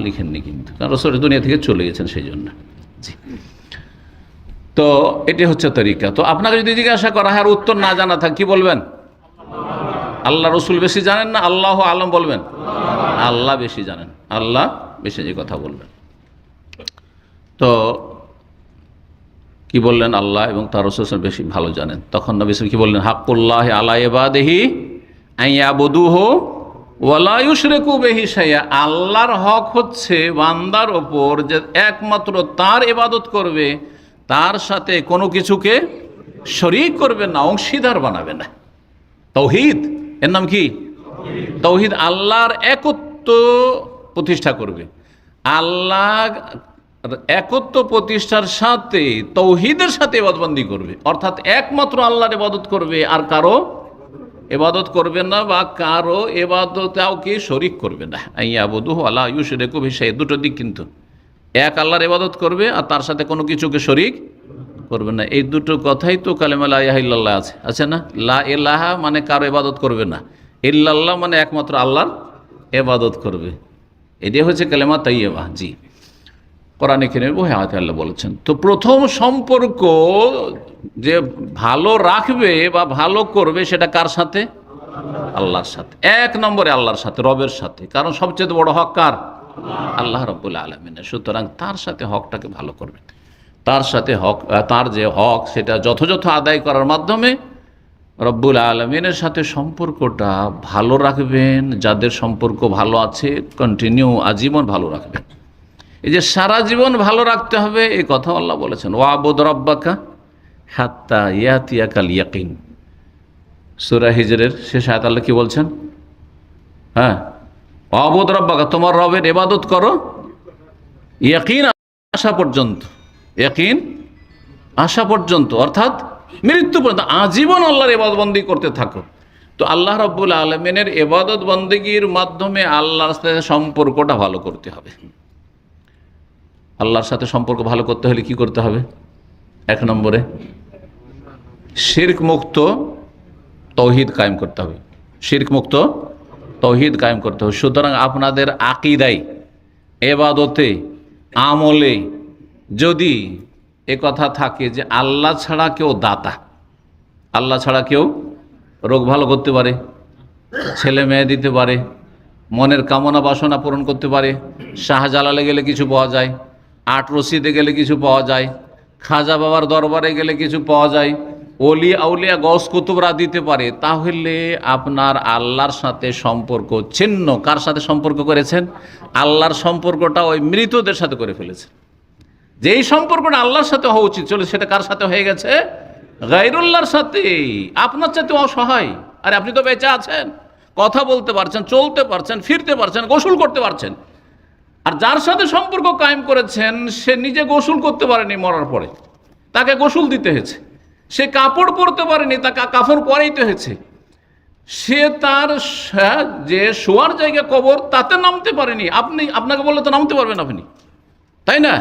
লিখেননি কিন্তু, কারণ রাসূল দুনিয়া থেকে চলে গেছেন সেই জন্য। জি, তো এটি হচ্ছে তরিকা। তো আপনাকে যদি জিজ্ঞাসা করা হয় আর উত্তর না জানা থাকে, কি বলবেন? আল্লাহ রসুল বেশি জানেন না আল্লাহ আলম বলবেন? আল্লাহ বেশি জানেন, আল্লাহ বেশি, যে কথা বলবেন। তো কি বললেন? আল্লাহ এবং তার রাসূল বেশি ভালো জানেন। তখন নবী সাল্লাল্লাহু আলাইহি ওয়াসাল্লাম কি বললেন? হাক্কুল্লাহি আলা ইবাদিহি আইয়াবুদুহু ওয়া লা ইউশরিকু বিহি শাইআ। আল্লাহর হক হচ্ছে বান্দার ওপর যে একমাত্র তার ইবাদত করবে, তার সাথে কোনো কিছুকে শরীক করবে না, অংশীদার বানাবে না। তাওহীদ, এর নাম কি? তাওহীদ। আল্লাহর একত্ব প্রতিষ্ঠা করবে। আল্লাহ একত্ব প্রতিষ্ঠার সাথে তাওহীদের সাথে ইবাদতবন্দি করবে, অর্থাৎ একমাত্র আল্লাহর ইবাদত করবে, আর কারো ইবাদত করবে না বা কারো ইবাদতেও কি শরীক করবে না। আইয়াবুদুহু ওয়া লা ইউশরিকু বিহি শাইআ, দুটো দিক কিন্তু। এক আল্লাহর ইবাদত করবে আর তার সাথে কোনো কিছুকে শরীক করবে না। এই দুটো কথাই তো কালেমা লা ইলাহা ইল্লাল্লাহ আছে না? লা ইলাহা মানে কারো ইবাদত করবে না, ইল্লাল্লাহ মানে একমাত্র আল্লাহর ইবাদত করবে। এটাই হচ্ছে কালেমা তাইয়্যিবা। জি, কোরআনে কারীমের বহু আয়াতে আল্লাহ বলেছেন। তো প্রথম সম্পর্ক যে ভালো রাখবে বা ভালো করবে সেটা কার সাথে? আল্লাহর সাথে। এক নম্বরে আল্লাহর সাথে, রবের সাথে। কারণ সবচেয়ে বড় হক কার? আল্লাহ রাব্বুল আলামিনের। সুতরাং তার সাথে হকটাকে ভালো করবে, তার সাথে হক, তার যে হক সেটা যথাযথ আদায় করার মাধ্যমে রব্বুল আলামিনের সাথে সম্পর্কটা ভালো রাখবেন। যাদের সম্পর্ক ভালো আছে কন্টিনিউ আজীবন ভালো রাখবেন। এই যে সারা জীবন ভালো রাখতে হবে, এই কথা আল্লাহ বলেছেন, ওয়াবুদ রাব্বাকা হাত্তা ইয়াতিয়াকাল ইয়াকিন। সূরা হিজরের শেষ আয়াত আল্লাহ কি বলছেন? হ্যাঁ, ওয়াবুদ রাব্বাকা, তোমার রবের ইবাদত করো, ইয়াকিন আসা পর্যন্ত, ইয়াকিন আসা পর্যন্ত, অর্থাৎ মৃত্যু পর্যন্ত আজীবন আল্লাহর ইবাদতবন্দি করতে থাকো। তো আল্লাহ রাব্বুল আলামিনের ইবাদত বন্দেগীর মাধ্যমে আল্লাহর সাথে সম্পর্কটা ভালো করতে হবে। আল্লাহর সাথে সম্পর্ক ভালো করতে হলে কি করতে হবে? এক নম্বরে শিরক মুক্ত তাওহীদ কায়েম করতে হবে। শিরক মুক্ত তাওহীদ কায়েম করতে হবে। সুতরাং আপনাদের আকীদায়, ইবাদতে, আমলে যদি এ কথা থাকে যে আল্লাহ ছাড়া কেউ দাতা, আল্লাহ ছাড়া কেউ রোগ ভালো করতে পারে, ছেলে মেয়ে দিতে পারে, মনের কামনা বাসনা পূরণ করতে পারে, শাহজালালে গেলে কিছু পাওয়া যায়, আট রশিদে গেলে কিছু পাওয়া যায়, খাজা বাবার দরবারে গেলে কিছু পাওয়া যায়, ওলি আউলিয়া গস কুতুবরা দিতে পারে, তাহলে আপনার আল্লাহর সাথে সম্পর্ক ছিন্ন। কার সাথে সম্পর্ক করেছেন? আল্লাহর সম্পর্কটা ওই মৃতদের সাথে করে ফেলেছেন। যেই সম্পর্কটা আল্লাহর সাথে হওয়া উচিত চলে, সেটা কার সাথে হয়ে গেছে? গায়রুল্লাহর সাথে। আপনার চাইতে অসহায়, আরে আপনি তো বেঁচে আছেন, কথা বলতে পারছেন, চলতে পারছেন, ফিরতে পারছেন, গোসল করতে পারছেন, আর যার সাথে সম্পর্ক কায়েম করেছেন সে নিজে গোসল করতে পারেনি, মরার পরে তাকে গোসল দিতে হয়েছে। সে কাপড় পরতে পারেনি, তাকে কাপড় পরাইতে হয়েছে। সে তার যে শোয়ার জায়গা কবর, তাতে নামতে পারেনি, আপনাকে বললে তো নামতে পারবেন আপনি, তাই না?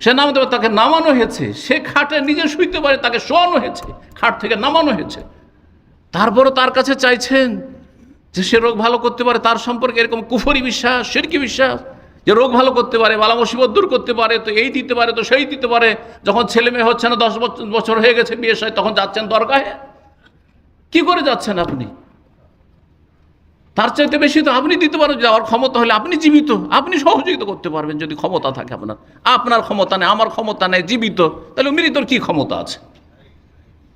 সে নামতে পারে, তাকে নামানো হয়েছে। সে খাটে নিজে শুইতে পারে, তাকে শোয়ানো হয়েছে, খাট থেকে নামানো হয়েছে। তারপরও তার কাছে চাইছেন যে সে রোগ ভালো করতে পারে। তার সম্পর্কে এরকম কুফরি বিশ্বাস, শিরকি বিশ্বাস যে রোগ ভালো করতে পারে, বালা মুসিবত দূর করতে পারে, তো এই দিতে পারে, তো সেই দিতে পারে। যখন ছেলে মেয়ে হচ্ছে না, 10 বছর হয়ে গেছে বিয়ে সাথে, তখন যাচ্ছেন দরগাহে। কি করে যাচ্ছেন আপনি? তার চাইতে বেশি তো আপনি দিতে পারেন। যাওয়ার ক্ষমতা হলে আপনি জীবিত, আপনি সহযোগিতা করতে পারবেন যদি ক্ষমতা থাকে আপনার। আপনার ক্ষমতা নেই, আমার ক্ষমতা নেই, জীবিত, তাহলে মৃতর কি ক্ষমতা আছে?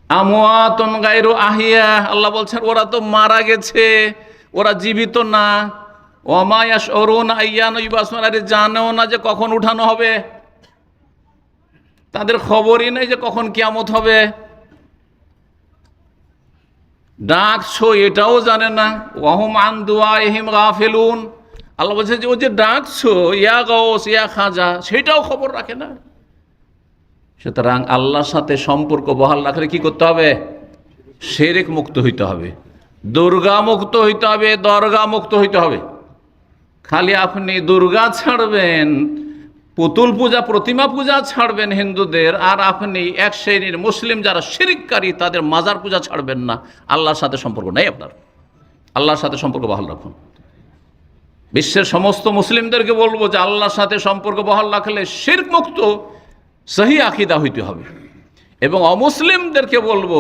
আমওয়াতুন গায়রু আহিয়া, আল্লাহ বলছেন ওরা তো মারা গেছে, ওরা জীবিত না। ওমা ইয়াশউরুনা আইয়ানা ইউবাসুন, আরে জানেও না যে কখন উঠানো হবে, তাদের খবরই নেই যে কখন কিয়ামত হবে। ডাকছো এটাও জানে না। ওয়াহুম আন দুআইহিম গাফিলুন, আল্লাহ বলছে যে ও যে ডাকছো ইয়া গাউস ইয়া খাজা, সেটাও খবর রাখে না। সুতরাং আল্লাহর সাথে সম্পর্ক বহাল রাখলে কি করতে হবে? শিরক মুক্ত হইতে হবে, দুর্গা মুক্ত হইতে হবে, দরগা মুক্ত হইতে হবে। খালি আপনি দুর্গা ছাড়বেন, পুতুল পূজা, প্রতিমা পূজা ছাড়বেন হিন্দুদের, আর আপনি এক শ্রেণীর মুসলিম যারা শিরককারী তাদের মাজার পূজা ছাড়বেন না, আল্লাহর সাথে সম্পর্ক নেই আপনার। আল্লাহর সাথে সম্পর্ক বহাল রাখুন। বিশ্বের সমস্ত মুসলিমদেরকে বলবো যে আল্লাহর সাথে সম্পর্ক বহাল রাখলে শিরক মুক্ত সহি আকীদা হইতে হবে। এবং অমুসলিমদেরকে বলবো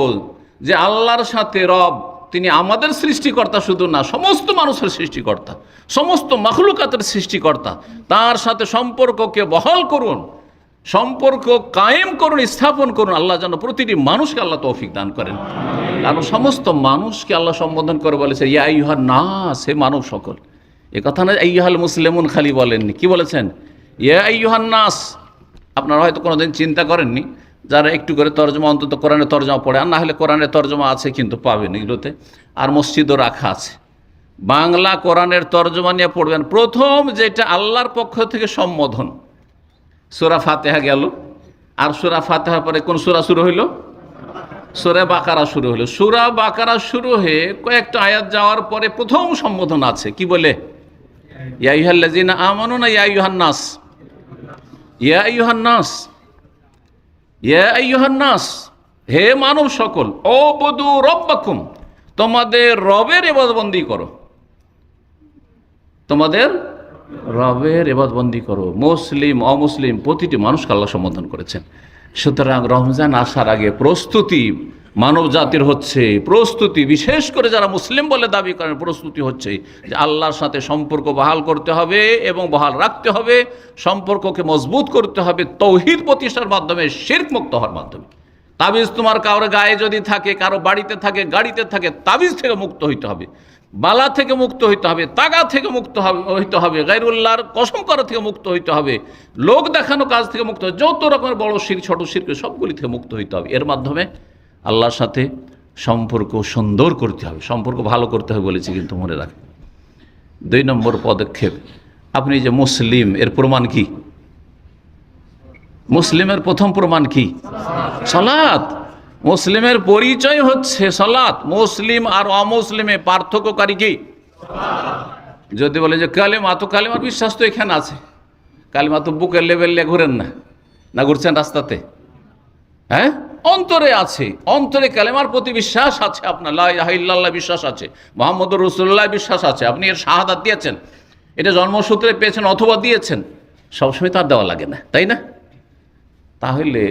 যে আল্লাহর সাথে রব তিনি আমাদের সৃষ্টিকর্তা শুধু না, সমস্ত মানুষের সৃষ্টিকর্তা, সমস্ত মাখলুকাতের সৃষ্টিকর্তা। তার সাথে সম্পর্ককে বহাল করুন, সম্পর্ক কায়েম করুন, স্থাপন করুন। আল্লাহ যেন প্রতিটি মানুষকে আল্লাহ তৌফিক দান করেন। কারণ সমস্ত মানুষকে আল্লাহ সম্বোধন করে বলেছে ইয়া আইয়ুহান নাস, হে মানব সকল। এ কথা না আইয়ুহাল মুসলিমুন খালি বলেননি, কি বলেছেন? ইয়া আইয়ুহান নাস। আপনারা হয়তো কোনোদিন চিন্তা করেননি, যারা একটু করে তর্জমা, অন্তত কোরআনের তর্জমা পড়ে, আর না হলে কোরআনের তর্জমা আছে কিন্তু পাবেন এগুলোতে, আর মসজিদও রাখা আছে। বাংলা কোরআনের তর্জমা নিয়ে পড়বেন। প্রথম যেটা আল্লাহর পক্ষ থেকে সম্বোধন, সূরা ফাতিহা গেল, আর সূরা ফাতিহার পরে কোন সূরা শুরু হইল? সূরা বাকারা শুরু হলো। সূরা বাকারা শুরু হয়ে কয়েকটা আয়াত যাওয়ার পরে প্রথম সম্বোধন আছে, কি বলে? ইয়া আইয়ুহাল্লাযীনা আমানু, না ইয়া আইয়ুহান নাস? ইয়া আইয়ুহান নাস, ইয়া আইয়ুহান নাস, হে মানব সকল, উবুদু রাব্বাকুম, তোমাদের রবের ইবাদতবন্দি করো, তোমাদের রবের ইবাদতবন্দি করো। মুসলিম অমুসলিম প্রতিটি মানুষকে আল্লাহ সম্বোধন করেছেন। সুতরাং রমজান আসার আগে প্রস্তুতি মানব জাতির হচ্ছে, প্রস্তুতি বিশেষ করে যারা মুসলিম বলে দাবি করেন, প্রস্তুতি হচ্ছে যে আল্লাহর সাথে সম্পর্ক বহাল করতে হবে এবং বহাল রাখতে হবে, সম্পর্ককে মজবুত করতে হবে তৌহিদ প্রতিষ্ঠার মাধ্যমে, শিরক মুক্ত হওয়ার মাধ্যমে। তাবিজ তোমার কারো গায়ে যদি থাকে, কারো বাড়িতে থাকে, গাড়িতে থাকে, তাবিজ থেকে মুক্ত হইতে হবে, বালা থেকে মুক্ত হইতে হবে, তাগা থেকে মুক্ত হইতে হবে, গায়রুল্লাহর কসম করা থেকে মুক্ত হইতে হবে, লোক দেখানো কাজ থেকে মুক্ত হবে, যত রকমের বড় শিরক ছোট শিরক সবগুলি থেকে মুক্ত হইতে হবে। এর মাধ্যমে আল্লাহর সাথে সম্পর্ক সুন্দর করতে হবে, সম্পর্ক ভালো করতে হবে বলেছি, কিন্তু মনে রাখবেন 2 নম্বর পদক্ষেপ, আপনি যে মুসলিম এর প্রমাণ কি? মুসলিমের প্রথম প্রমাণ কি? সালাত। মুসলিমের পরিচয় হচ্ছে সালাত। মুসলিম আর অমুসলিমে পার্থক্যকারী কি? যদি বলে যে কালেমা, তো কালেমার বিশ্বাস তো এখানে আছে, কালেমা তো বুকের লেভেলে ঘুরেন না, না ঘুরছেন রাস্তাতে? হ্যাঁ, অন্তরে আছে, অন্তরে কালেমার প্রতি বিশ্বাস আছে আপনার, লা ইলাহা ইল্লাল্লাহ বিশ্বাস আছে, মুহাম্মদুর রাসূলুল্লাহ বিশ্বাস আছে, আপনি এর শাহাদাত দিয়েছেন, এটা জন্মসূত্রে পেয়েছেন অথবা দিয়েছেন, সবসময় তার দেওয়া লাগে না, তাই না? তাহলে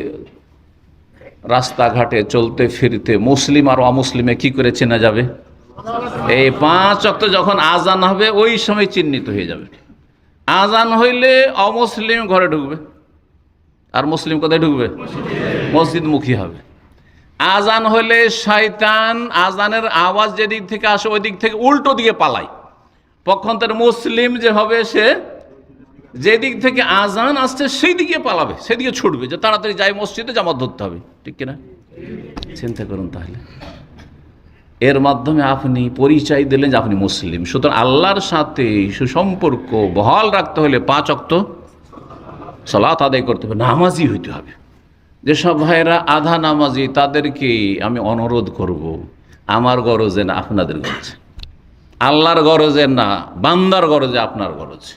রাস্তাঘাটে চলতে ফিরতে মুসলিম আর অমুসলিমে কি করে চেনা যাবে? এই 5 ওয়াক্ত যখন আজান হবে ওই সময় চিহ্নিত হয়ে যাবে। আজান হইলে অমুসলিম ঘরে ঢুকবে, আর মুসলিম কোথায় ঢুকবে? মসজিদমুখী হবে। আজান হইলে শয়তান আজানের আওয়াজ যেদিক থেকে আসে ওই দিক থেকে উল্টো দিকে পালায়, পক্ষান্তরে মুসলিম যে হবে সে যেদিক থেকে আজান আসছে সেই দিকে পালাবে, সেদিকে ছুটবে, যে তাড়াতাড়ি যাই মসজিদে জামাত ধরতে হবে, ঠিক কিনা? চিন্তা করুন। তাহলে এর মাধ্যমে আপনি পরিচয় দিলেন যে আপনি মুসলিম। সুতরাং আল্লাহর সাথে সুসম্পর্ক বহাল রাখতে হলে 5 ওয়াক্ত সালাত আদায় করতে হবে, নামাজি হইতে হবে। যেসব ভাইরা আধা নামাজি তাদেরকে আমি অনুরোধ করব, আমার গরজে না আপনাদের গরজে, আল্লাহর গরজে না বান্দার গরজে, আপনার গরজে।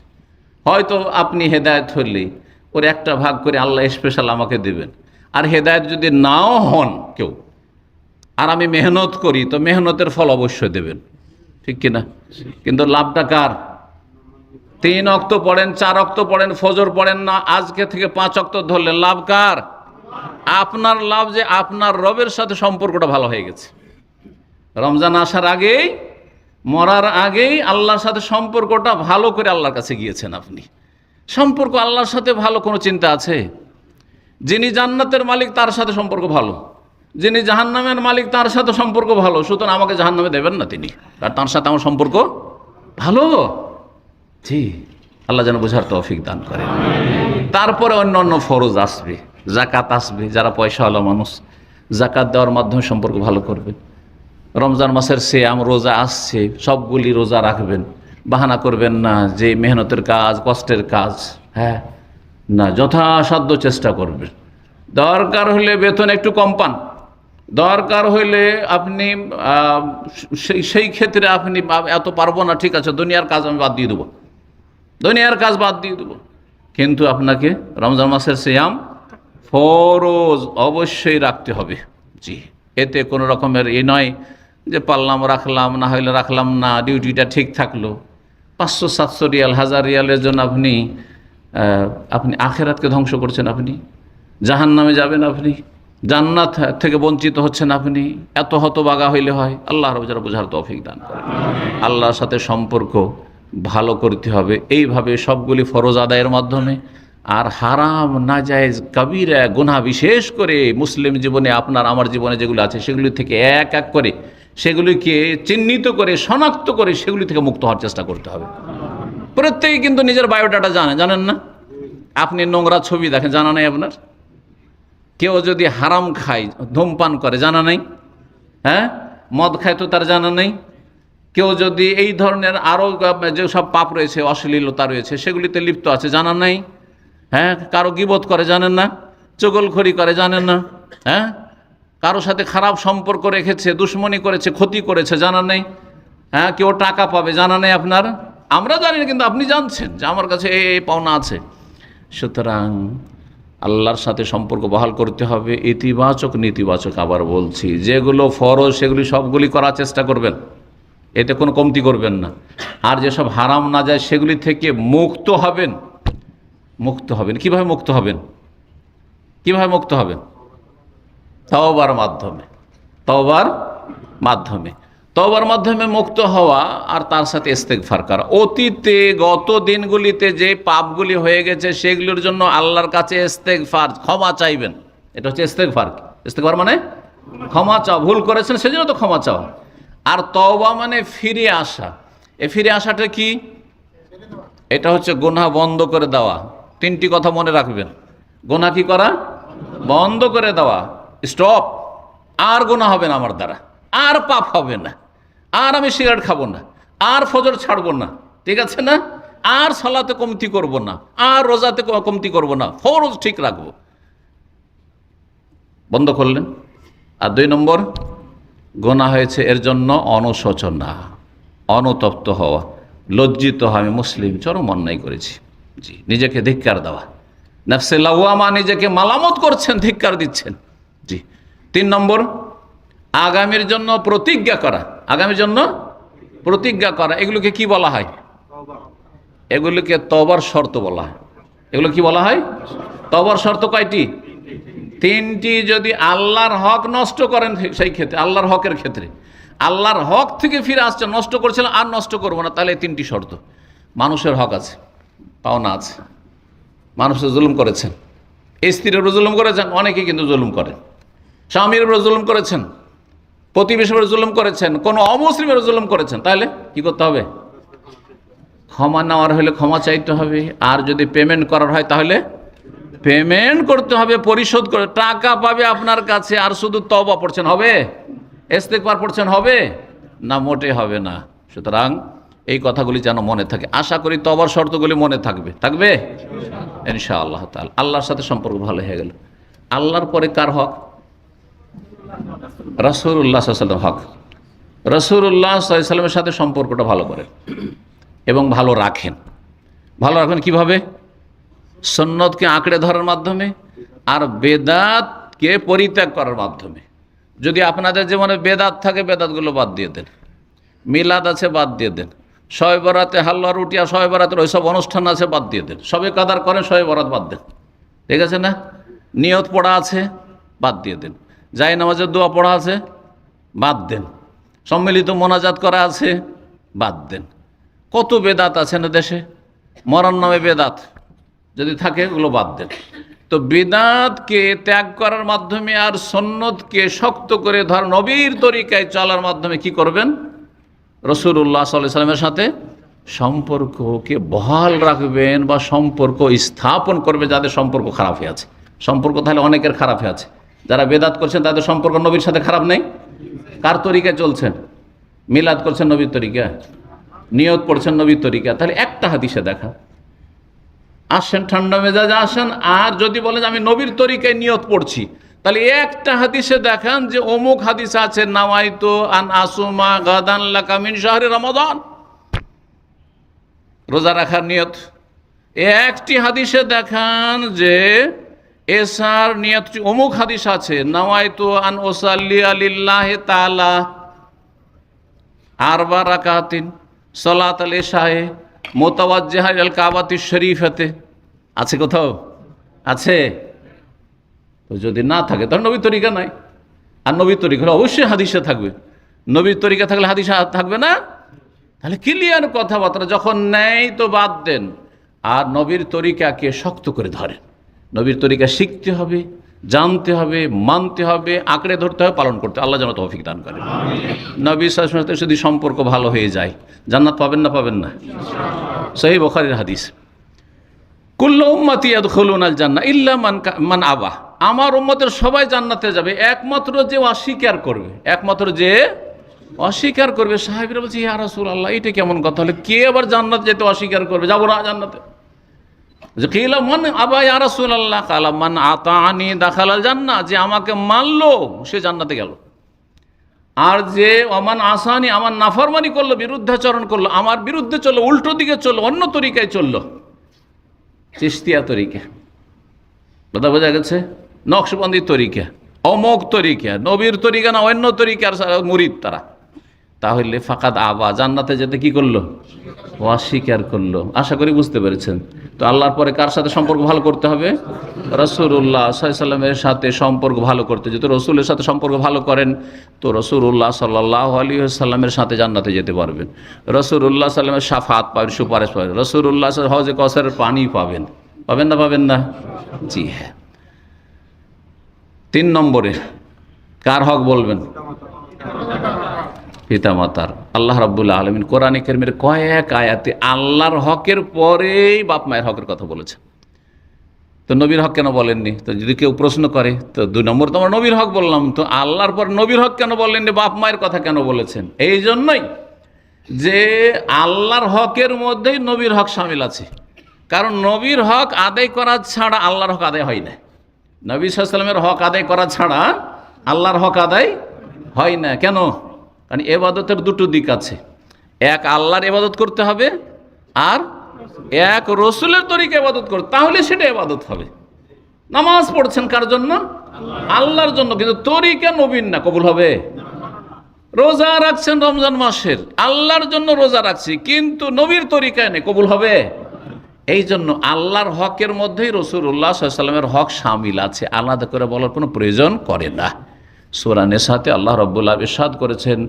হয়তো আপনি হেদায়েত হলে ওর একটা ভাগ করে আল্লাহ স্পেশাল আমাকে দেবেন, আর হেদায়েত যদি নাও হন কেউ, আর আমি মেহনত করি, তো মেহনতের ফল অবশ্যই দেবেন, ঠিক কিনা? কিন্তু লাভটা কার? 3 ওয়াক্ত পড়েন, 4 ওয়াক্ত পড়েন, ফজর পড়েন না, আজকে থেকে 5 ওয়াক্ত ধরলেন, লাভ কার? আপনার লাভ, যে আপনার রবের সাথে সম্পর্কটা ভালো হয়ে গেছে। রমজান আসার আগেই, মরার আগেই আল্লাহর সাথে সম্পর্কটা ভালো করে আল্লাহর কাছে গিয়েছেন আপনি। সম্পর্ক আল্লাহর সাথে ভালো কোনো চিন্তা আছে? যিনি জান্নাতের মালিক তার সাথে সম্পর্ক ভালো, যিনি জাহান্নামের মালিক তার সাথে সম্পর্ক ভালো। সুতরাং আমাকে জাহান্নামে দেবেন না তিনি, আর তার সাথে আমার সম্পর্ক ভালো। জি, আল্লাহ যেন বোঝার তৌফিক দান করে। তারপরে অন্য ফরজ আসবে, জাকাত আসবে। যারা পয়সাওয়ালা মানুষ, জাকাত দেওয়ার মাধ্যমে সম্পর্ক ভালো করবেন। রমজান মাসের সিয়াম, রোজা আসছে, সবগুলি রোজা রাখবেন। বাহানা করবেন না যে মেহনতের কাজ, কষ্টের কাজ, হ্যাঁ না, যথাসাধ্য চেষ্টা করবেন। দরকার হলে বেতন একটু কম পান, দরকার হইলে আপনি সেই ক্ষেত্রে আপনি এত পারবো না, ঠিক আছে, দুনিয়ার কাজ আমি বাদ দিয়ে দেবো, দুনিয়ার কাজ বাদ দিয়ে দেবো, কিন্তু আপনাকে রমজান মাসের সিয়াম ফরজ অবশ্যই রাখতে হবে। জি, এতে কোনো রকমের নয় যে পারলাম রাখলাম, না হইলে রাখলাম না, ডিউটিটা ঠিক থাকলো, 500-700 রিয়াল, 1000 রিয়ালের জন্য আপনি আখেরাতকে ধ্বংস করছেন, আপনি জাহান্নামে যাবেন, আপনি জান্নাত থেকে বঞ্চিত হচ্ছেন, আপনি এত হতবাগা হইলে হয়? আল্লাহ রাব্বুল যারা বোঝার তৌফিক দান করেন। আল্লাহর সাথে সম্পর্ক ভালো করতে হবে এইভাবে সবগুলি ফরজ আদায়ের মাধ্যমে। আর হারাম নাজায়েজ কাবিরা গুনাহ বিশেষ করে মুসলিম জীবনে আপনার আমার জীবনে যেগুলো আছে সেগুলি থেকে এক এক করে সেগুলিকে চিহ্নিত করে শনাক্ত করে সেগুলি থেকে মুক্ত হওয়ার চেষ্টা করতে হবে। প্রত্যেকে কিন্তু নিজের বায়োডাটা জানেন না? আপনি নোংরা ছবি দেখেন, জানা নাই আপনার? কেউ যদি হারাম খায়, ধূমপান করে, জানা নাই? হ্যাঁ, মদ খায় তো তার জানা নেই? কেউ যদি এই ধরনের আরও যেসব পাপ রয়েছে, অশ্লীলতা রয়েছে, সেগুলিতে লিপ্ত আছে, জানা নাই? হ্যাঁ, কারো গীবত করে, জানেন না? চগলখড়ি করে, জানেন না? হ্যাঁ, কারো সাথে খারাপ সম্পর্ক রেখেছে, দুশ্মনী করেছে, ক্ষতি করেছে, জানা নেই? হ্যাঁ, কেউ টাকা পাবে, জানা নেই আপনার? আমরা জানি না, কিন্তু আপনি জানছেন যে আমার কাছে এই পাওনা আছে। সুতরাং আল্লাহর সাথে সম্পর্ক বহাল করতে হবে, ইতিবাচক নেতিবাচক। আবার বলছি, যেগুলো ফরজ সেগুলি সবগুলি করার চেষ্টা করবেন, এতে কোনো কমতি করবেন না। আর যেসব হারাম না যায় সেগুলি থেকে মুক্ত হবেন। কিভাবে মুক্ত হবেন? তওবার মাধ্যমে মুক্ত হওয়া, আর তার সাথে ইস্তেগফার করা। অতীতে গত দিনগুলিতে যে পাপগুলি হয়ে গেছে সেগুলোর জন্য আল্লাহর কাছে ইস্তেগফার, ক্ষমা চাইবেন। এটা হচ্ছে ইস্তেগফার মানে ক্ষমা চাওয়া। ভুল করেছেন সেজন্য তো ক্ষমা চাওয়া। আর তওবা মানে ফিরে আসা। এই ফিরে আসাটা কি? এটা হচ্ছে গুনাহ বন্ধ করে দেওয়া। 3টি কথা মনে রাখবেন। গুনাহ কি করা? বন্ধ করে দেওয়া। স্টপ, আর গুনাহ হবে না আমার দ্বারা, আর পাপ হবে না, আর আমি সিগারেট খাবো না, আর ফজর ছাড়বো না, ঠিক আছে না? আর সালাতে কমতি করব না, আর রোজাতে কমতি করব না, ফরজ ঠিক রাখবো। বন্ধ করলেন। আর 2 নম্বর, গুনাহ হয়েছে এর জন্য অনুশোচনা, অনুতপ্ত হওয়া, লজ্জিত হওয়া, আমি মুসলিম, চরম অন্যায় করেছি, জি, নিজেকে ধিক্কার দেওয়া, নফসে লাওয়ামা, নিজেকে মালামত করছেন, ধিক্কার দিচ্ছেন, জি। 3 নম্বর, আগামীর জন্য প্রতিজ্ঞা করা। এগুলোকে কি বলা হয়? এগুলোকে তওবার শর্ত বলা হয়। এগুলো কি বলা হয়? তওবার শর্ত কয়টি? 3টি। যদি আল্লাহর হক নষ্ট করেন, সেই ক্ষেত্রে, আল্লাহর হকের ক্ষেত্রে, আল্লাহর হক থেকে ফিরে আসছে, নষ্ট করছিলেন, আর নষ্ট করবো না, তাহলে 3টি শর্ত। মানুষের হক আছে, পাওনা আছে, মানুষের জুলুম করেছেন, স্ত্রীর উপর জুলুম করেছেন, অনেকে কিন্তু জুলুম করেন, স্বামীর উপর জুলুম করেছেন, প্রতিবেশীর উপর জুলুম করেছেন, কোনো অমুসলিমের জুলুম করেছেন, তাহলে কি করতে হবে? ক্ষমা নেওয়ার হলে ক্ষমা চাইতে হবে। আর যদি পেমেন্ট করার হয় তাহলে পেমেন্ট করতে হবে, পরিশোধ করে। টাকা পাবে আপনার কাছে, আর শুধু তওবা পড়ছেন হবে? ইস্তেগফার পড়ছেন হবে না? মোটে হবে না। সুতরাং এই কথাগুলি যেন মনে থাকে। আশা করি তওবার শর্তগুলি মনে থাকবে ইনশাআল্লাহ তাআলা। আল্লাহর সাথে সম্পর্ক ভালো হয়ে গেল। আল্লাহর পরে কার হক? রাসূলুল্লাহ সাল্লাল্লাহু আলাইহি ওয়াসাল্লাম হক। রাসূলুল্লাহ সাল্লাল্লাহু আলাইহি ওয়াসাল্লামের সাথে সম্পর্কটা ভালো করেন এবং ভালো রাখেন। কিভাবে? সুন্নতকে আঁকড়ে ধরার মাধ্যমে, আর বেদাতকে পরিত্যাগ করার মাধ্যমে। যদি আপনাদের জীবনে বেদাত থাকে, বেদাতগুলো বাদ দিয়ে দেন। মিলাদ আছে, বাদ দিয়ে দেন। শবে বরাতে হালুয়া রুটি আর শবে বরাতের ওইসব অনুষ্ঠান আছে, বাদ দিয়ে দেন। শবে কাদার করেন, শবে বরাত বাদ দেন, ঠিক আছে না? নিয়ত পড়া আছে, বাদ দিয়ে দেন। জায় নামাজের দোয়া পড়া আছে, বাদ দেন। সম্মিলিত মোনাজাত করা আছে, বাদ দেন। কত বেদাত আছে না দেশে, মরার নামে বেদাত যদি থাকে, ওগুলো বাদ দেন। তো বেদাতকে ত্যাগ করার মাধ্যমে আর সুন্নতকে শক্ত করে ধর, নবীর তরিকায় চলার মাধ্যমে কি করবেন? রাসূলুল্লাহ সাল্লাল্লাহু আলাইহি ওয়াসাল্লামের সাথে সম্পর্ককে বহাল রাখবেন, বা সম্পর্ক স্থাপন করবে যাদের সম্পর্ক খারাপ হয়ে আছে। সম্পর্ক তাহলে অনেকের খারাপ হয়ে আছে। যারা বেদাত করছেন তাদের সম্পর্ক নবীর সাথে খারাপ নেই। কার তরিকায় চলছেন? মিলাদ করছেন নবীর তরিকা, নিয়ত পড়ছেন নবীর তরিকা। তাহলে একটা হাদিসে দেখা, আসেন ঠান্ডা মেজাজে আসেন। আর যদি বলেন আমি নবীর তরিকায় নিয়ত পড়ছি, তাহলে একটা হাদিসে দেখান যে অমুক হাদিস আছে, নাওয়াইতু আন আসুমা গাদান লাকা মিন শাহরি রমাদান, রোজা রাখার নিয়ত। একটি হাদিসে দেখান যে এসার নিয়ত, অমুক হাদিস আছে, নাওয়াইতু আন উসাল্লি লিল্লাহি তাআলা আরবা রাকাতিন সালাতুল ইশায়ে মুতাওয়াজ্জিহা ইলাল কাবাতিশ শরীফাতে, আছে কোথাও? আছে? তো যদি না থাকে তাহলে নবীর তরিকা নাই। আর নবীর তরিকা হলে অবশ্যই হাদিসে থাকবে। নবীর তরিকা থাকলে হাদিসে থাকবে না? তাহলে ক্লিয়ার কথাবার্তা। যখন নেই তো বাদ দেন, আর নবীর তরিকাকে শক্ত করে ধরেন। নবীর তরিকা শিখতে হবে, জানতে হবে, মানতে হবে, আঁকড়ে ধরতে হবে, পালন করতে। আল্লাহ যেন তৌফিক দান করে। নবীর সাথে যদি সম্পর্ক ভালো হয়ে যায়, জান্নাত পাবেন না? পাবেন না? সহিহ বুখারীর হাদিস, কুল্লু উম্মতি ইয়াদখুলুনাল জান্নাহ ইল্লা মান আবা, আমার উম্মতের সবাই জান্নাতে যাবে একমাত্র যে অস্বীকার করবে। একমাত্র যে অস্বীকার করবে। সাহাবীরা বলছে, ইয়া রাসূলুল্লাহ, এটা কেমন কথা হলো? কে আবার জান্নাত যেতে অস্বীকার করবে? যাবো না জান্নাতে। কিলা মান আবা ইয়া রাসূলুল্লাহ, কালা মান আতাআনি দাখালাল জান্নাহ, যে আমাকে মানলো সে জান্নাতে গেল। আর যে অমান আসানি, আমার নাফরমানি করলো, বিরুদ্ধাচরণ করলো, আমার বিরুদ্ধে চললো, উল্টো দিকে চললো, অন্য তরিকায় চললো, চিশতিয়া তরিকা, কথা বোঝা গেছে? নকশবন্দি তরিকা, অমোক তরিকা, নবীর তরিকা না অন্য তরিকার মুরিদ তারা, তাহলে ফাকাদ আবা, জান্নাতে যেতে কি করলো? অস্বীকার করলো। আশা করি বুঝতে পেরেছেন। তো আল্লাহর পরে কার সাথে সম্পর্ক ভালো করতে হবে? রাসূলুল্লাহ সাল্লাল্লাহু আলাইহি ওয়াসাল্লামের সাথে সম্পর্ক ভালো করতে। যদি রসুলের সাথে সম্পর্ক ভালো করেন তো রাসূলুল্লাহ সাল্লাল্লাহু আলাইহি ওয়াসাল্লামের সাথে জান্নাতে যেতে পারবেন। রাসূলুল্লাহ সাল্লাল্লাহু আলাইহি ওয়াসাল্লামের শাফাত পাবেন, সুপারিশ পাবেন। রাসূলুল্লাহ হওজে কাউসারের পানি পাবেন। পাবেন না? পাবেন না? জি হ্যাঁ। 3 নম্বরে কার হক বলবেন? পিতামাতার। আল্লাহ রাব্বুল আলামিন কোরআনে কারীমের কয়েক আয়াতে আল্লাহর হকের পরেই বাপ মায়ের হকের কথা বলেছেন। তো নবীর হক কেন বলেননি? তো যদি কেউ প্রশ্ন করে, তো 2 নম্বর তো আমরা নবীর হক বললাম, তো আল্লাহর পর নবীর হক কেন বললেননি? বাপ মায়ের কথা কেন বলেছেন? এই জন্যই যে আল্লাহর হকের মধ্যেই নবীর হক শামিল আছে। কারণ নবীর হক আদায় করা ছাড়া আল্লাহর হক আদায় হয় না। নবী সাল্লাল্লাহু আলাইহি ওয়াসাল্লামের হক আদায় করা ছাড়া আল্লাহর হক আদায় হয় না। কেন? কারণ ইবাদতের 2টো দিক আছে। এক আল্লাহর ইবাদত করতে হবে, আর এক রসুলের তরিকা ইবাদত করতে, তাহলে সেটা ইবাদত হবে। নামাজ পড়ছেন কার জন্য? আল্লাহর জন্য, কিন্তু তরিকা নবীর না, কবুল হবে? রোজা রাখছেন রমজান মাসের, আল্লাহর জন্য রোজা রাখছি, কিন্তু নবীর তরিকায় নেই, কবুল হবে? এই জন্য আল্লাহর হকের মধ্যেই রাসূলুল্লাহ সাল্লাল্লাহু আলাইহি ওয়াসাল্লামের হক শামিল আছে, আলাদা করে বলার কোনো প্রয়োজন করে না। সূরা নিসাতে আল্লাহ রাব্বুল আলামিন ইরশাদ করেছেন,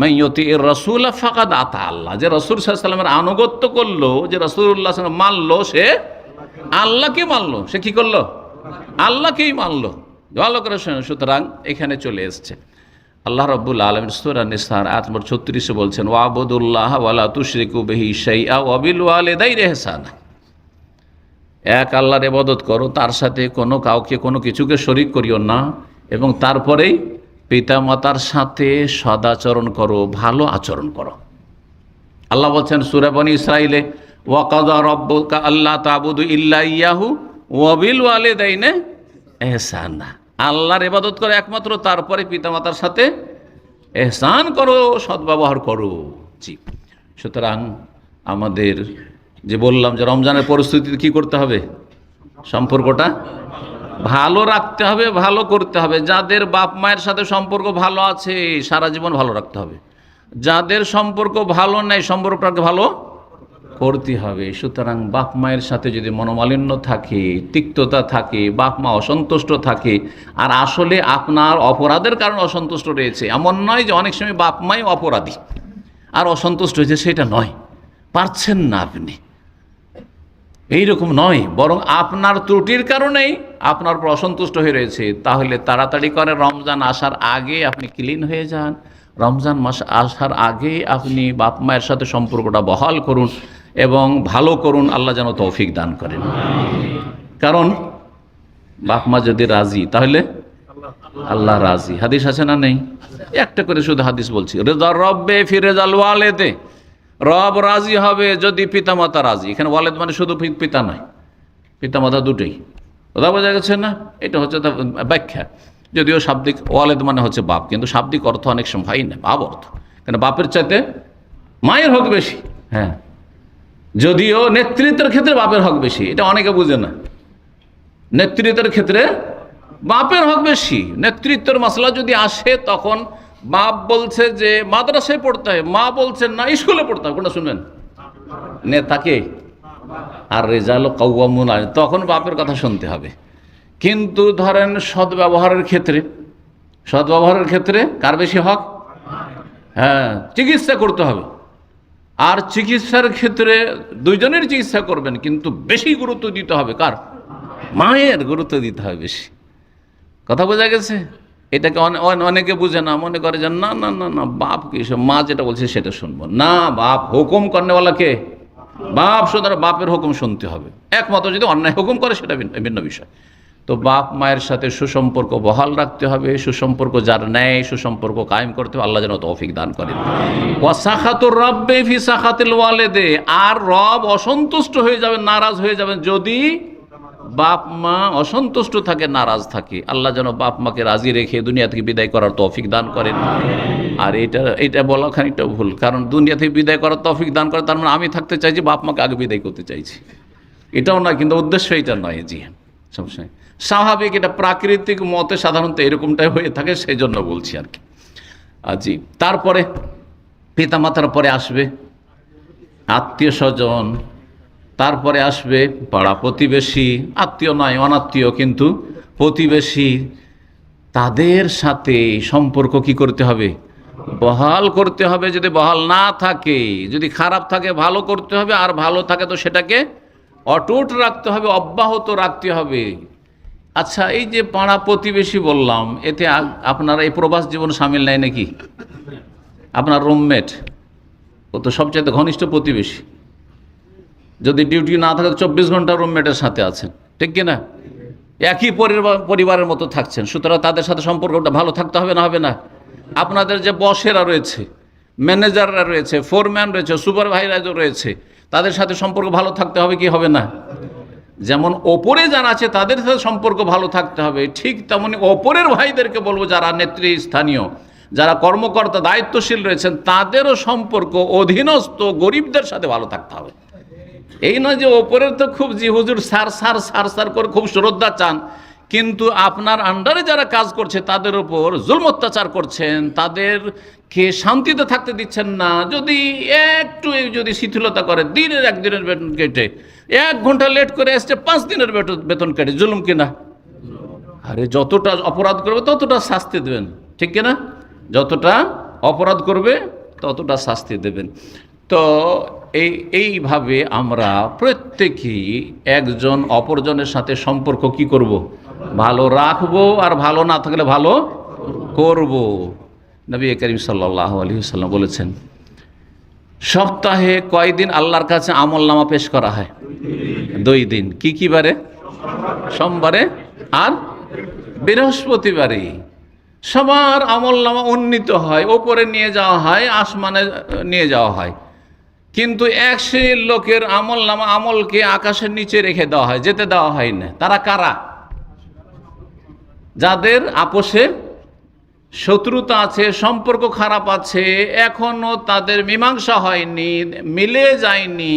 মান ইউতিইর রাসূল ফাকাদ আতা আল্লাহ, যে রাসূল সাল্লাল্লাহু আলাইহি ওয়াসাল্লামের আনুগত্য করলো, যে রাসূলুল্লাহ সাল্লাল্লাহু আলাইহি ওয়াসাল্লাম মানলো, সে আল্লাহকে মানলো। সে কি করলো? আল্লাহকেই মানলো। ভালো করে শুনুন। সুতরাং এখানে চলে এসছে আল্লাহ রাব্বুল আলামিন সূরা নিসার আয়াত নম্বর 36 বলছেন, ওয়াবুদুল্লাহ ওয়ালা তুশরিকু বিহি শাইআ ওয়া বিল ওয়ালিদাইনি ইহসানা, এক আল্লাহর ইবাদত করো, তার সাথে কাউকে কোনো কিছুকে শরীক করিও না, এবং তারপরেই পিতামাতার সাথে সদাচরণ করো, ভালো আচরণ করো। আল্লাহ বলছেন সূরা বনী ইসরাঈলে, ওয়া কাযা রাব্বুকা আল্লা তা'বুদু ইল্লা ইয়াহু ওয়া বিল ওয়ালিদাইনি ইহসানা, আল্লাহর ইবাদত করো একমাত্র, তারপরে পিতামাতার সাথে ইহসান করো, সদ্ব্যবহার করো। জি, সুতরাং আমাদের যে বললাম যে রমজানের পরিস্থিতিতে কি করতে হবে? সম্পর্কটা ভালো রাখতে হবে, ভালো করতে হবে। যাদের বাপ মায়ের সাথে সম্পর্ক ভালো আছে সারা জীবন ভালো রাখতে হবে, যাদের সম্পর্ক ভালো নেই সম্পর্কটাকে ভালো করতে হবে। সুতরাং বাপ মায়ের সাথে যদি মনোমালিন্য থাকে, তিক্ততা থাকে, বাপ মা অসন্তুষ্ট থাকে, আর আসলে আপনার অপরাধের কারণে অসন্তুষ্ট রয়েছে, এমন নয় যে অনেক সময় বাপ মাই অপরাধী আর অসন্তুষ্ট হয়েছে, সেটা নয়, পারছেন না আপনি, এইরকম নয়, বরং আপনার ত্রুটির কারণেই আপনার উপর অসন্তুষ্ট হয়ে রয়েছে। তাহলে তাড়াতাড়ি করে রমজান আসার আগে আপনি ক্লিন হয়ে যান, রমজান মাস আসার আগে আপনি বাপ মায়ের সাথে সম্পর্কটা বহাল করুন এবং ভালো করুন। আল্লাহ যেন তৌফিক দান করেন। কারণ বাপ মা যদি রাজি তাহলে আল্লাহ রাজি। হাদিস আছে না নেই? একটা করে শুধু হাদিস বলছি, রেজা রব্বে ফি রেজাল ওয়ালিদে, রব রাজি হবে যদি পিতামাতা রাজি। এখানে ওয়ালেদ মানে শুধু পিতা নয়, পিতামাতা দুটোই। কথা বোঝা গেছে না? এটা হচ্ছে ব্যাখ্যা। যদিও শাব্দিক ওয়ালেদ মানে হচ্ছে বাপ, কিন্তু শাব্দিক অর্থ অনেক সময় হয় না বাপ অর্থ, কেন বাপের চাইতে মায়ের হক বেশি। হ্যাঁ, যদিও নেতৃত্বের ক্ষেত্রে বাপের হক বেশি, এটা অনেকে বুঝে না। নেতৃত্বের ক্ষেত্রে বাপের হক বেশি। নেতৃত্বের মাসলা যদি আসে তখন বাপ বলছে যে মাদ্রাসায় পড়তে হয়, মা বলছেন না স্কুলে পড়তে হয়, কোনটা শুনবেন? নেতাকে, আর রেজাল কাওয়ামুন আলাইহিম, তখন বাপের কথা শুনতে হবে। কিন্তু ধরেন সদ্ব্যবহারের ক্ষেত্রে কার বেশি হক? হ্যাঁ, চিকিৎসা করতে হবে, আর চিকিৎসার ক্ষেত্রে দুইজনের চিকিৎসা করবেন, কিন্তু বেশি গুরুত্ব দিতে হবে কার? মায়ের গুরুত্ব দিতে হবে বেশি। কথা বোঝা গেছে? এটাকে অনেকে বুঝে না, মনে করে যে না না না না বাপ কি, মা যেটা বলছে সেটা শুনবো না। বাপ হুকুম করনেওয়ালা কে? বাপ, সুতরাং বাপের হুকুম শুনতে হবে। একমাত্র যদি অন্যায় হুকুম করে সেটা ভিন্ন বিষয়। তো বাপ মায়ের সাথে সুসম্পর্ক বহাল রাখতে হবে, সুসম্পর্ক যার নেয় সুসম্পর্ক কায়েম করতে হবে। আল্লাহ যেন তৌফিক দান করেন। ওয়া সাখাতুর রাব্বি ফি সাখাতিল ওয়ালিদে, আর রব অসন্তুষ্ট হয়ে যাবেন, নারাজ হয়ে যাবেন যদি বাপ মা অসন্তুষ্ট থাকে, নারাজ থাকে। আল্লাহ যেন বাপ মাকে রাজি রেখে দুনিয়া থেকে বিদায় করার তৌফিক দান করেন। আর এটা বলা খানিকটা ভুল, কারণ দুনিয়া থেকে বিদায় করার তৌফিক দান করে তার মানে আমি থাকতে চাইছি, বাপ মাকে আগে বিদায় করতে চাইছি, এটাও নয়। কিন্তু উদ্দেশ্য এটা নয়। জি হ্যাঁ, সবসময় স্বাভাবিক, এটা প্রাকৃতিক মতে সাধারণত এরকমটাই হয়ে থাকে, সেই জন্য বলছি আর কি। জি, তারপরে পিতামাতার পরে আসবে আত্মীয় স্বজন, তারপরে আসবে পাড়া প্রতিবেশী, আত্মীয় নয় অনাত্মীয় কিন্তু প্রতিবেশী। তাদের সাথে সম্পর্ক কি করতে হবে? বহাল করতে হবে। যদি বহাল না থাকে, যদি খারাপ থাকে ভালো করতে হবে, আর ভালো থাকে তো সেটাকে অটুট রাখতে হবে, অব্যাহত রাখতে হবে। আচ্ছা, এই যে পাড়া প্রতিবেশী বললাম, এতে আপনার এই প্রবাস জীবন সামিল নাই নাকি? আপনার রুমমেট, ও তো সবচেয়ে ঘনিষ্ঠ প্রতিবেশী। যদি ডিউটি না থাকে 24 ঘন্টা রুমমেটের সাথে আছেন, ঠিক কিনা? একই পরিবারের মতো থাকছেন, সুতরাং তাদের সাথে সম্পর্কটা ভালো থাকতে হবে না? হবে না? আপনাদের যে বসেরা রয়েছে, ম্যানেজাররা রয়েছে, ফোরম্যান রয়েছে, সুপারভাইজার রয়েছে, তাদের সাথে সম্পর্ক ভালো থাকতে হবে কি হবে না? যেমন ওপরে যারা আছে তাদের সাথে সম্পর্ক ভালো থাকতে হবে, ঠিক তেমনি ওপরের ভাইদেরকে বলবো যারা নেতৃস্থানীয়, যারা কর্মকর্তা দায়িত্বশীল রয়েছেন, তাদেরও সম্পর্ক অধীনস্থ গরিবদের সাথে ভালো থাকতে হবে। এই নয় যে ওপরের তো খুব জি হুজুর সার করে খুব শ্রদ্ধা চান, কিন্তু আপনার আন্ডারে যারা কাজ করছে তাদের উপর জুলম অত্যাচার করছেন, তাদেরকে শান্তিতে থাকতে দিচ্ছেন না। যদি শিথিলতা করে, দিনের 1 দিনের বেতন কেটে, 1 ঘন্টা লেট করে আসছে 5 দিনের বেতন কেটে, জুলুম কিনা? আরে যতটা অপরাধ করবে ততটা শাস্তি দেবেন, ঠিক কিনা? যতটা অপরাধ করবে ততটা শাস্তি দেবেন। তো এইভাবে আমরা প্রত্যেকেই একজন অপরজনের সাথে সম্পর্ক কি করব? ভালো রাখবো, আর ভালো না থাকলে ভালো করব। নবী করিম সাল্লাল্লাহু আলাইহি ওয়াসাল্লাম বলেছেন, সপ্তাহে কয়দিন আল্লাহর কাছে আমলনামা পেশ করা হয়? 2 দিন। কি কি বারে? সোমবারে আর বৃহস্পতিবারে। সবার আমলনামা উন্নীত হয়, ওপরে নিয়ে যাওয়া হয়, আসমানে নিয়ে যাওয়া হয়। কিন্তু এক শ্রেণীর লোকের আমলকে আকাশের নিচে রেখে দেওয়া হয়, যেতে দেওয়া হয় না। তারা কারা? যাদের আপোষে শত্রুতা আছে, সম্পর্ক খারাপ আছে, এখনো তাদের মীমাংসা হয়নি, মিলে যায়নি,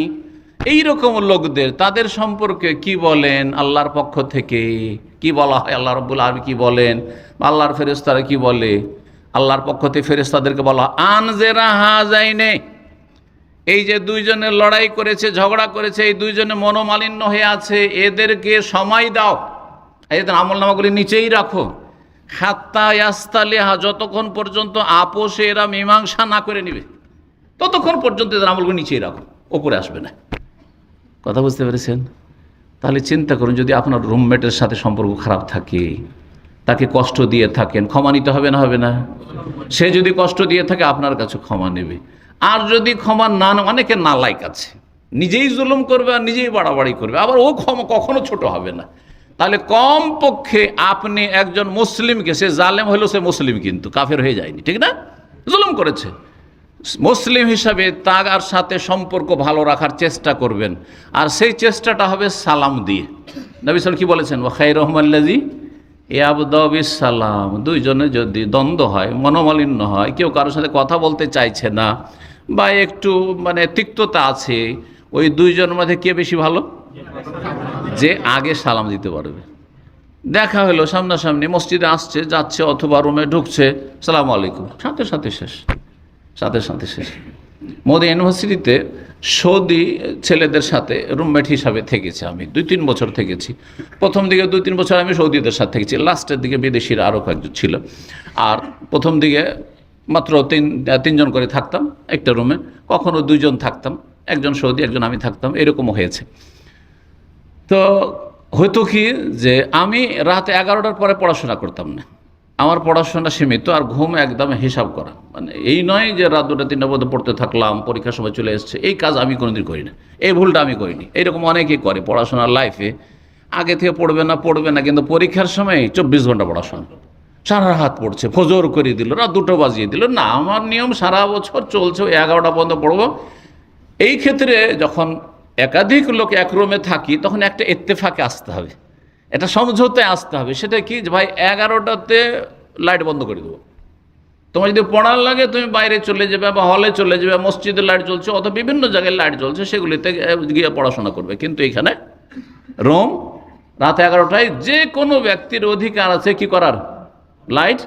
এই রকম লোকদের, তাদের সম্পর্কে কি বলেন আল্লাহর পক্ষ থেকে? কি বলা হয়? আল্লাহ রাব্বুল আলামিন কি বলেন? আল্লাহর ফেরেশতারা কি বলে? আল্লাহর পক্ষ থেকে ফেরেশতাদেরকে বলা আনজেরা হাজাইনে, এই যে 2 জনে লড়াই করেছে, ঝগড়া করেছে, এই 2 জনে মনোমালিন্য হয়ে আছে, এদেরকে সময় দাও, এদের আমলনামাগুলি নিচেই রাখো, হাত্তা ইয়াস্তালিহা, যতক্ষণ পর্যন্ত আপোষে এরা মীমাংসা না করে নিবে ততক্ষণ পর্যন্ত এদের আমলগুলো নিচেই রাখো, ওপরে আসবে না। কথা বুঝতে পেরেছেন? তাহলে চিন্তা করুন, যদি আপনার রুমমেটের সাথে সম্পর্ক খারাপ থাকে, তাকে কষ্ট দিয়ে থাকেন, ক্ষমা নিতে হবে না? হবে না? সে যদি কষ্ট দিয়ে থাকে আপনার কাছে ক্ষমা নেবে। আর যদি ক্ষমা না, অনেকে নালায়েক আছে, নিজেই জুলুম করবে আর নিজেই বাড়াবাড়ি করবে, আবার ও ক্ষমা কখনো ছোট হবে না। তাহলে কম পক্ষে আপনি একজন মুসলিমকে, সে জালেম হলেও সে মুসলিম, কিন্তু কাফের হয়ে যায়নি, ঠিক না? জুলুম করেছে, মুসলিম হিসাবে তার সাথে সম্পর্ক ভালো রাখার চেষ্টা করবেন, আর সেই চেষ্টাটা হবে সালাম দিয়ে। নবী সাল্লাল্লাহু কি বলেছেন? ওয়া খায়রুহুমাল্লাযী ইয়াবদাউ বিস-সালাম। 2 জনে যদি দ্বন্দ্ব হয়, মনোমালিন্য হয়, কেউ কারোর সাথে কথা বলতে চাইছে না, বা একটু তিক্ততা আছে, ওই 2 জনের মধ্যে কে বেশি ভালো? যে আগে সালাম দিতে পারবে। দেখা হলো সামনাসামনি, মসজিদে আসছে যাচ্ছে অথবা রুমে ঢুকছে, সালাম আলাইকুম, সাথে সাথে শেষ। মোদি ইউনিভার্সিটিতে সৌদি ছেলেদের সাথে রুমমেট হিসাবে থেকেছি আমি 2-3 বছর থেকেছি। প্রথম দিকে 2-3 বছর আমি সৌদিদের সাথে থেকেছি, লাস্টের দিকে বিদেশিরা আরও কয়েকজন ছিল। আর প্রথম দিকে মাত্র তিনজন করে থাকতাম একটা রুমে, কখনো 2 জন থাকতাম, একজন সৌদি একজন আমি থাকতাম, এরকমও হয়েছে। তো হয়তো কি যে আমি রাত 11টার পরে পড়াশোনা করতাম না, আমার পড়াশোনা সীমিত, আর ঘুম একদম হিসাব করা। মানে এই নয় যে রাত 2টা-3টা পর্যন্ত পড়তে থাকলাম, পরীক্ষার সময় চলে এসছে, এই কাজ আমি কোনোদিন করি না, এই ভুলটা আমি করিনি। এইরকম অনেকেই করে পড়াশোনার লাইফে, আগে থেকে পড়বে না কিন্তু পরীক্ষার সময় 24 ঘন্টা পড়াশোনা, সারা রাত পড়ছে, ফজর করে দিল, রাত 2টা বাজিয়ে দিল। না, আমার নিয়ম সারা বছর চলছে, ওই 11টা পর্যন্ত পড়বো। এই ক্ষেত্রে যখন একাধিক লোক এক রুমে থাকি তখন একটা ইত্তেফাকে আসতে হবে, এটা সমঝোতায় আসতে হবে। সেটা কি, যে ভাই 11টাতে লাইট বন্ধ করে দেবো, তোমার যদি পড়ার লাগে তুমি বাইরে চলে যাবে বা হলে চলে যাবে, মসজিদে লাইট জ্বলছে অথবা বিভিন্ন জায়গায় লাইট জ্বলছে সেগুলিতে গিয়ে পড়াশোনা করবে। কিন্তু এখানে রুম রাত 11টায় যে কোনো ব্যক্তির অধিকার আছে কি করার, লাইট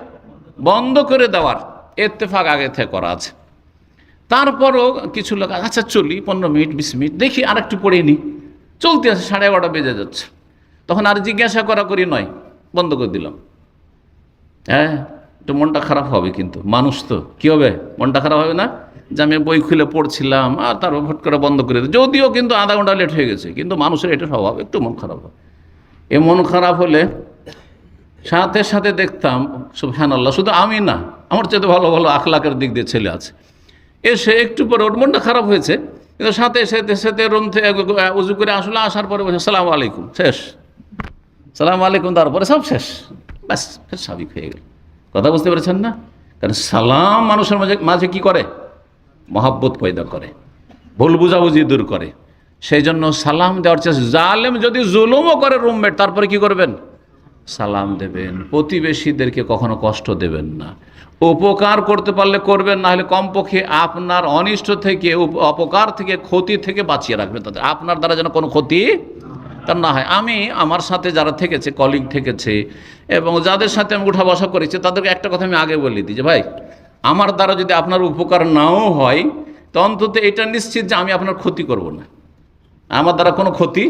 বন্ধ করে দেওয়ার, ইত্তেফাক আগে থেকে করা আছে। তারপরও কিছু লোক আচ্ছা চলি 15 মিনিট 20 মিনিট দেখি আর একটু পড়ে নিই, চলতে আছে, 11:30 বেজে যাচ্ছে, তখন আর জিজ্ঞাসা করি নয়, বন্ধ করে দিলাম। হ্যাঁ, একটু মনটা খারাপ হবে, কিন্তু মানুষ তো কী হবে, মনটা খারাপ হবে না? যে আমি বই খুলে পড়ছিলাম আর তারপর ভট করে বন্ধ করে দিই, যদিও কিন্তু আধা ঘন্টা লেট হয়ে গেছে, কিন্তু মানুষের এটা স্বভাব, একটু মন খারাপ হয়। এ মন খারাপ হলে সাথে সাথে দেখতাম সুবহানাল্লাহ, শুধু আমি না, আমার চেয়ে ভালো ভালো আখলাকের দিক দিয়ে ছেলে আছে, এসে একটু পরে ওর মনটা খারাপ হয়েছে, কিন্তু সাথে সাথে রুম থেকে উজু করে আসলে, আসার পরে বলছে সালাম আলাইকুম, শেষ, সালাম আলাইকুম, তারপরে সব শেষ, ব্যাস ফের স্বাভাবিক হয়ে গেল। কথা বুঝতে পেরেছেন না? কারণ সালাম মানুষের মাঝে কি করে, মহাব্বত পয়দা করে, ভুল বুঝাবুঝি দূর করে। সেই জন্য সালাম দেওয়ার চেষ্টা, জালেম যদি জুলুমও করে রুমমেট, তারপরে কি করবেন, সালাম দেবেন। প্রতিবেশীদেরকে কখনো কষ্ট দেবেন না, উপকার করতে পারলে করবেন, না হলে কমপক্ষে আপনার অনিষ্ট থেকে, অপকার থেকে, ক্ষতি থেকে বাঁচিয়ে রাখবেন তাদের, আপনার দ্বারা যেন কোনো ক্ষতি তার না হয়। আমি আমার সাথে যারা থেকেছে, কলিগ থেকেছে এবং যাদের সাথে আমি উঠা বসা করেছি, তাদেরকে একটা কথা আমি আগে বলে দিই যে ভাই, আমার দ্বারা যদি আপনার উপকার নাও হয় তো অন্তত এটা নিশ্চিত যে আমি আপনার ক্ষতি করব না, আমার দ্বারা কোনো ক্ষতি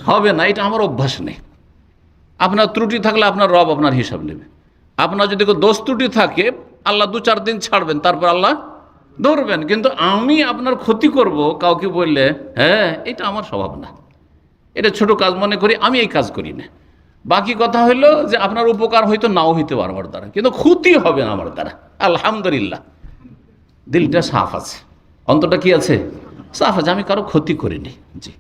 হবে না, এটা আমার অভ্যাস নেই। আপনার ত্রুটি থাকলে আপনার রব আপনার হিসাব নেবে, আপনার যদি কোনো দোষ ত্রুটি থাকে আল্লাহ 2-4 দিন ছাড়বেন, তারপর আল্লাহ ধরবেন, কিন্তু আমি আপনার ক্ষতি করব কাউকে বললে, হ্যাঁ, এটা আমার স্বভাব না, এটা ছোট কাজ মনে করি, আমি এই কাজ করি না। বাকি কথা হইলো যে আপনার উপকার হয়তো নাও হইতে পারে আমার দ্বারা, কিন্তু ক্ষতি হবে না আমার দ্বারা, আলহামদুলিল্লাহ, দিলটা সাফ আছে, অন্তরটা কি আছে, সাফ আছে, আমি কারো ক্ষতি করিনি। জি,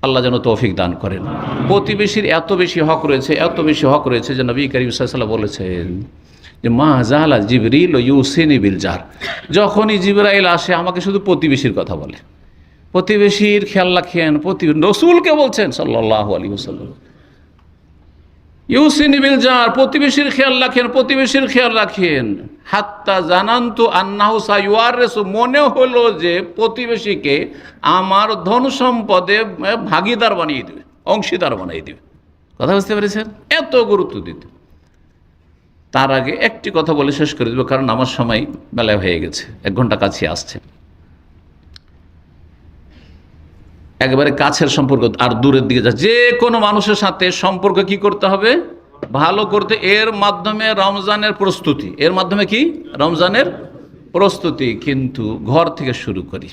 আল্লাহ যেন তৌফিক দান করেন। প্রতিবেশীর এত বেশি হক রয়েছে, এত বেশি হক রয়েছে যে নবী করিম সাল্লাল্লাহু আলাইহি ওয়াসাল্লাম বলেছেন যে মা জালা জিবরিল ইউসিনি বিল জার, যখনই জিবরাইল আসে আমাকে শুধু প্রতিবেশীর কথা বলে, প্রতিবেশীর খেয়াল রাখেন, রসুলকে বলছেন সাল্লাল্লাহু আলাইহি ওয়াসাল্লাম, ইউসিনি বিল জার, প্রতিবেশীর খেয়াল রাখেন, প্রতিবেশীর খেয়াল রাখেন। হাত্তা জানান্তু আন্নাহু সায়ুয়ারিসু, মনে হলো যে প্রতিবেশীকে আমার ধন সম্পদে ভাগীদার বানিয়ে দেবে, অংশীদার বানিয়ে দেবে। কথা বুঝতে পেরেছেন? এত গুরুত্ব দিতে। তার আগে একটি কথা বলে শেষ করে দেবো, কারণ আমার সময় বেলা হয়ে গেছে, 1 ঘন্টা কাছে আসছে। একেবারে কাছের সম্পর্ক আর দূরের দিকে যা, যে কোনো মানুষের সাথে সম্পর্ক কি করতে হবে, ভালো করতে। এর মাধ্যমে রমজানের প্রস্তুতি, এর মাধ্যমে কি, রমজানের প্রস্তুতি। কিন্তু ঘর থেকে শুরু করি।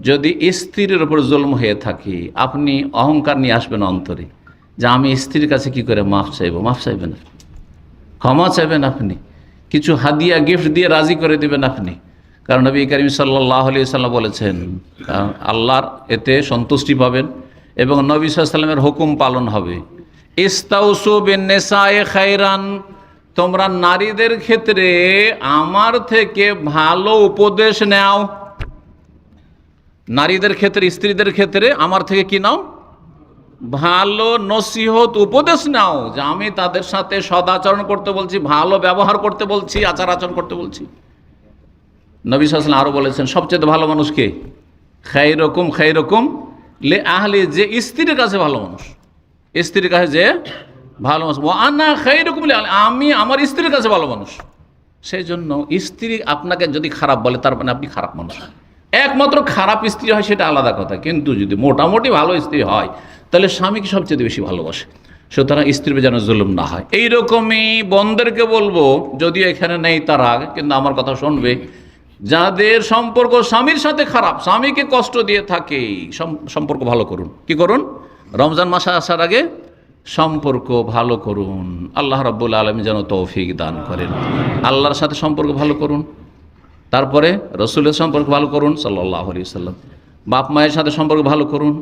যদি স্ত্রীর উপর জুলম হয়ে থাকে, আপনি অহংকার নিয়ে আসবেন অন্তরে, যে আমি স্ত্রীর কাছে কি করে মাফ চাইবো, মাফ চাইবেন, ক্ষমা চাইবেন, আপনি কিছু হাদিয়া গিফট দিয়ে রাজি করে দেবেন আপনি। কারণ নবী করিম সাল্লাল্লাহু আলাইহি ওয়াসাল্লাম বলেছেন আল্লাহর এতে সন্তুষ্টি পাবেন এবং নবী সাল্লাল্লাহু আলাইহি ওয়াসাল্লামের হুকুম পালন হবে। ইস্তাউসু বিন-নিসায়ে খায়রান, তোমরা নারীদের ক্ষেত্রে আমার থেকে ভালো উপদেশ নাও। নারীদের ক্ষেত্রে, স্ত্রীদের ক্ষেত্রে আমার থেকে কি নাও, ভালো নসিহত উপদেশ নাও, যে আমি তাদের সাথে সদাচরণ করতে বলছি, ভালো ব্যবহার করতে বলছি, আচার আচরণ করতে বলছি। নবী সাল্লাল্লাহু আলাইহি ওয়াসাল্লাম আরও বলেছেন সবচেয়ে ভালো মানুষকে, খায়রুকুম খায়রুকুম লি আহলি, যে স্ত্রীর কাছে ভালো মানুষ, স্ত্রীর কাছে যে ভালো মানুষ। ওয়া আনা খায়রুকুম লি আহলি, আমি আমার স্ত্রীর কাছে ভালো মানুষ। সেই জন্য স্ত্রী আপনাকে যদি খারাপ বলে তার মানে আপনি খারাপ মানুষ, একমাত্র খারাপ স্ত্রী হয় সেটা আলাদা কথা, কিন্তু যদি মোটামুটি ভালো স্ত্রী হয় তাহলে স্বামীকে সবচেয়ে বেশি ভালোবাসে। সুতরাং স্ত্রীর যেন জুলুম না হয়। এইরকমই বোনদেরকে বলবো, যদিও এখানে নেই তারা, কিন্তু আমার কথা শুনবে, যাদের সম্পর্ক স্বামীর সাথে খারাপ, স্বামীকে কষ্ট দিয়ে থাকে, সম্পর্ক ভালো করুন। কি করুন? রমজান মাস আসার আগে সম্পর্ক ভালো করুন। আল্লাহ রাব্বুল আলামিন যেন তৌফিক দান করেন। আল্লাহর সাথে সম্পর্ক ভালো করুন, তারপরে রসুলের সম্পর্ক ভালো করুন সাল্লাল্লাহু আলাইহি ওয়াসাল্লাম, বাপ মায়ের সাথে সম্পর্ক ভালো করুন,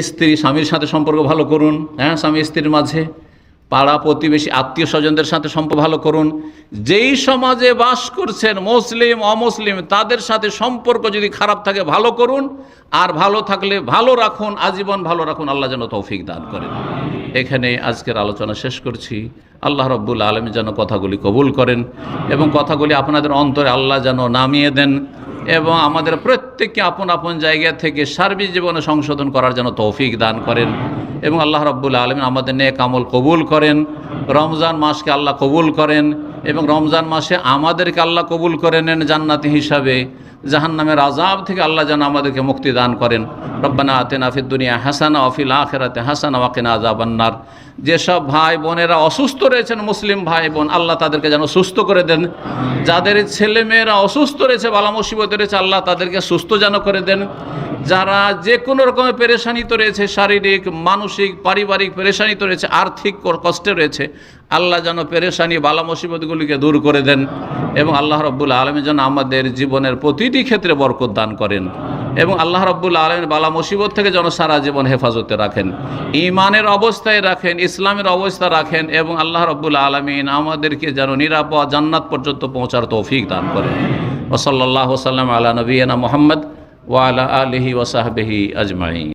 স্ত্রী স্বামীর সাথে সম্পর্ক ভালো করুন, হ্যাঁ, স্বামী স্ত্রীর মাঝে, পাড়া প্রতিবেশী আত্মীয় স্বজনদের সাথে সম্পর্ক ভালো করুন। যেই সমাজে বাস করছেন মুসলিম অমুসলিম তাদের সাথে সম্পর্ক যদি খারাপ থাকে ভালো করুন, আর ভালো থাকলে ভালো রাখুন, আজীবন ভালো রাখুন। আল্লাহ যেন তৌফিক দান করেন। এখানে আজকের আলোচনা শেষ করছি। আল্লাহ রাব্বুল আলামিন যেন কথাগুলি কবুল করেন এবং কথাগুলি আপনাদের অন্তরে আল্লাহ যেন নামিয়ে দেন এবং আমাদের প্রত্যেককে আপন আপন জায়গা থেকে সার্বিক জীবনে সংশোধন করার জন্য তৌফিক দান করেন এবং আল্লাহ রাব্বুল আলামিন আমাদের নেক আমল কবুল করেন। রমজান মাসকে আল্লাহ কবুল করেন এবং রমজান মাসে আমাদেরকে আল্লাহ কবুল করে নেন জান্নাতি হিসাবে। জাহান্নামের আযাব থেকে আল্লাহ যেন আমাদেরকে মুক্তি দান করেন। রব্বানা আতিনা ফিদ দুনিয়া হাসানা ওয়া ফিল আখিরাতি হাসানা ওয়া কিনা আযাবান্নার। যেসব ভাই বোনেরা অসুস্থ রয়েছেন, মুসলিম ভাই বোন, আল্লাহ তাদেরকে যেন সুস্থ করে দেন। যাদের ছেলে মেয়েরা অসুস্থ রয়েছে, বালা মুসিবত রয়েছে, আল্লাহ তাদেরকে সুস্থ যেন করে দেন। যারা যে কোনো রকমের পেরেশানিতে রয়েছে, শারীরিক মানসিক পারিবারিক পেরেশানিতে রয়েছে, আর্থিক কষ্টে রয়েছে, আল্লাহ যেন পেরেশানি বালা মুসিবতগুলিকে দূর করে দেন এবং আল্লাহ রাব্বুল আলামিন যেন আমাদের জীবনের প্রতিটি ক্ষেত্রে বরকত দান করেন এবং আল্লাহ রাব্বুল আলামিন বালা মুসিবত থেকে যেন সারা জীবন হেফাজতে রাখেন, ঈমানের অবস্থায় রাখেন, ইসলামের অবস্থা রাখেন এবং আল্লাহ রাব্বুল আলামিন আমাদেরকে যেন নিরাপদ জান্নাত পর্যন্ত পৌঁছার তৌফিক দান করেন। ওয়া সাল্লাল্লাহু ওয়া সাল্লাম আলা নবিয়িনা মুহাম্মদ ওয়া আলা আলিহি ওয়া সাহবিহি আজমাইন।